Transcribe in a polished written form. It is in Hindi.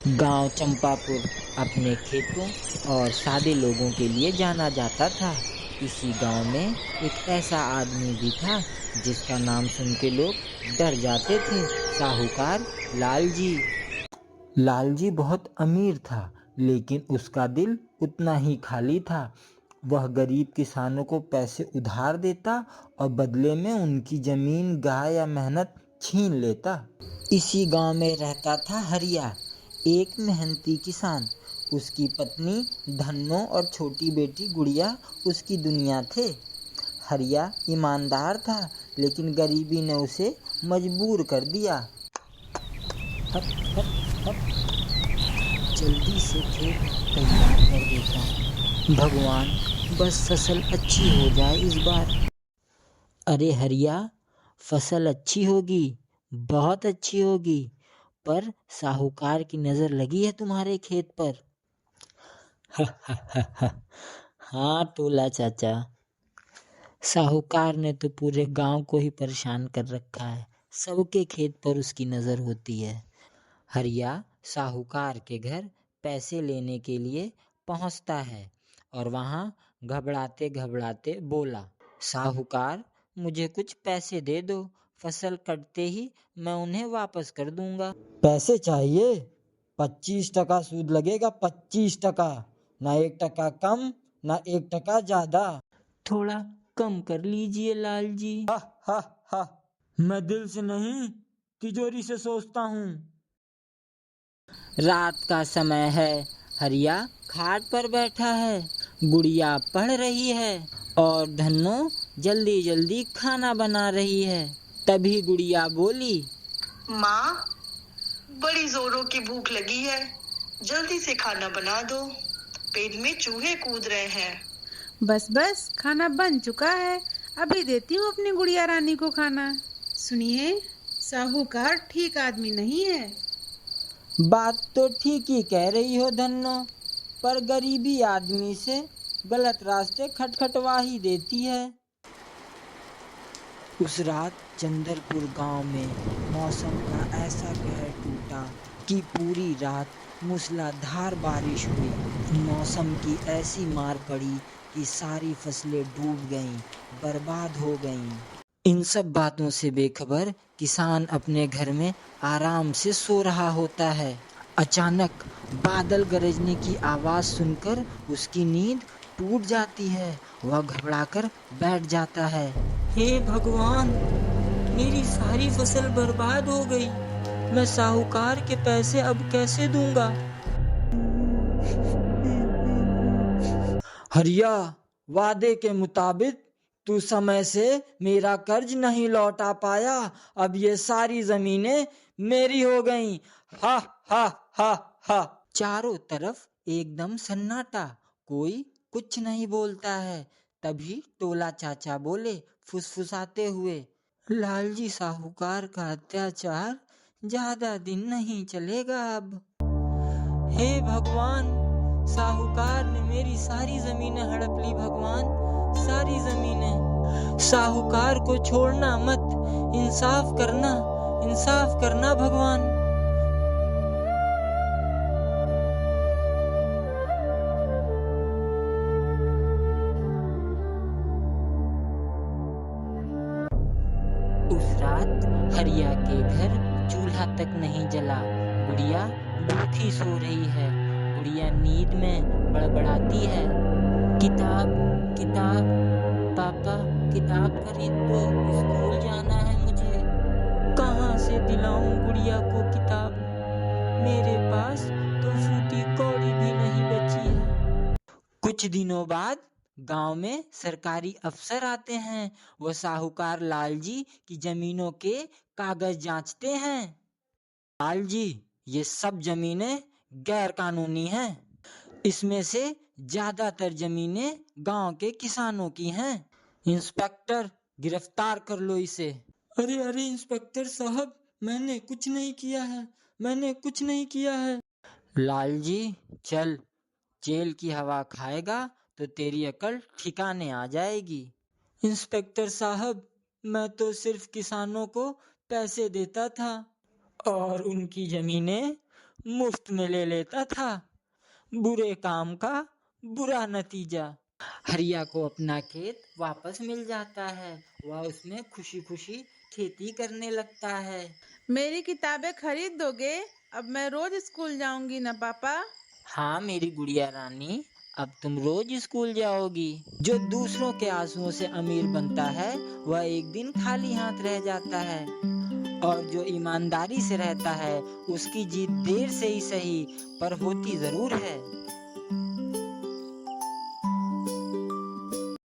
गांव चंपापुर अपने खेतों और सादे लोगों के लिए जाना जाता था। इसी गांव में एक ऐसा आदमी भी था जिसका नाम सुन के लोग डर जाते थे, साहूकार लालजी। लालजी बहुत अमीर था, लेकिन उसका दिल उतना ही खाली था। वह गरीब किसानों को पैसे उधार देता और बदले में उनकी जमीन, गाय या मेहनत छीन लेता। इसी गांव में रहता था हरिया, एक मेहनती किसान। उसकी पत्नी धन्नो और छोटी बेटी गुड़िया उसकी दुनिया थे। हरिया ईमानदार था, लेकिन गरीबी ने उसे मजबूर कर दिया। हट हट हट, जल्दी से खेत तैयार कर देता हूँ, भगवान बस फसल अच्छी हो जाए इस बार। अरे हरिया, फसल अच्छी होगी, बहुत अच्छी होगी, पर साहूकार की नजर लगी है तुम्हारे खेत पर। हाँ टोला चाचा, साहूकार ने तो पूरे गांव को ही परेशान कर रखा है। सबके खेत पर उसकी नजर होती है। हरिया साहूकार के घर पैसे लेने के लिए पहुंचता है और वहां घबराते घबराते बोला, साहूकार मुझे कुछ पैसे दे दो, फसल कटते ही मैं उन्हें वापस कर दूंगा। पैसे चाहिए? 25% सूद लगेगा, 25%। ना 1% कम, ना 1% ज्यादा। थोड़ा कम कर लीजिए लाल जी। हा हा हा, मैं दिल से नहीं, तिजोरी से सोचता हूँ। रात का समय है। हरिया खाट पर बैठा है, गुड़िया पढ़ रही है और धन्नो जल्दी जल्दी खाना बना रही है। तभी गुड़िया बोली, माँ, बड़ी जोरों की भूख लगी है, जल्दी से खाना बना दो, पेट में चूहे कूद रहे हैं। बस बस, खाना बन चुका है, अभी देती हूँ अपनी गुड़िया रानी को खाना। सुनिए, साहूकार ठीक आदमी नहीं है। बात तो ठीक ही कह रही हो धन्नो, पर गरीबी आदमी से गलत रास्ते खटखटवा ही देती है। उस रात चंदरपुर गांव में मौसम का ऐसा कहर टूटा कि पूरी रात मूसलाधार बारिश हुई। मौसम की ऐसी मार पड़ी कि सारी फसलें डूब गईं, बर्बाद हो गईं। इन सब बातों से बेखबर किसान अपने घर में आराम से सो रहा होता है। अचानक बादल गरजने की आवाज सुनकर उसकी नींद टूट जाती है। वह घबराकर बैठ जाता है। हे भगवान, मेरी सारी फसल बर्बाद हो गई, मैं साहूकार के पैसे अब कैसे दूंगा। हरिया, वादे के मुताबिक तू समय से मेरा कर्ज नहीं लौटा पाया, अब ये सारी जमीनें मेरी हो गईं। हा हा हा हा। चारों तरफ एकदम सन्नाटा, कोई कुछ नहीं बोलता है। तभी टोला चाचा बोले फुसफुसाते हुए, लालजी साहूकार का अत्याचार ज्यादा दिन नहीं चलेगा अब। हे भगवान, साहूकार ने मेरी सारी जमीनें हड़प ली, भगवान सारी जमीनें। साहूकार को छोड़ना मत, इंसाफ करना भगवान। उस रात हरिया के घर चूल्हा तक नहीं जला। गुड़िया भूखी सो रही है। गुड़िया नींद में बड़बड़ाती है, किताब किताब, पापा किताब खरीद दो, स्कूल जाना है मुझे। कहाँ से दिलाऊं गुड़िया को किताब, मेरे पास तो फूटी कौड़ी भी नहीं बची है। कुछ दिनों बाद गांव में सरकारी अफसर आते हैं। वो साहूकार लालजी की जमीनों के कागज जांचते हैं। लालजी, ये सब जमीनें गैर कानूनी हैं। इसमें से ज्यादातर जमीनें गांव के किसानों की हैं। इंस्पेक्टर, गिरफ्तार कर लो इसे। अरे अरे इंस्पेक्टर साहब, मैंने कुछ नहीं किया है, मैंने कुछ नहीं किया है। लालजी चल, जेल की हवा खाएगा तो तेरी अकल ठिकाने आ जाएगी। इंस्पेक्टर साहब, मैं तो सिर्फ किसानों को पैसे देता था और उनकी जमीनें मुफ्त में ले लेता था। बुरे काम का बुरा नतीजा। हरिया को अपना खेत वापस मिल जाता है। वह उसमें खुशी खुशी खेती करने लगता है। मेरी किताबें खरीद दोगे? अब मैं रोज स्कूल जाऊंगी ना पापा? हाँ मेरी गुड़िया रानी, अब तुम रोज स्कूल जाओगी। जो दूसरों के आंसुओं से अमीर बनता है वह एक दिन खाली हाथ रह जाता है, और जो ईमानदारी से रहता है उसकी जीत देर से ही सही पर होती जरूर है।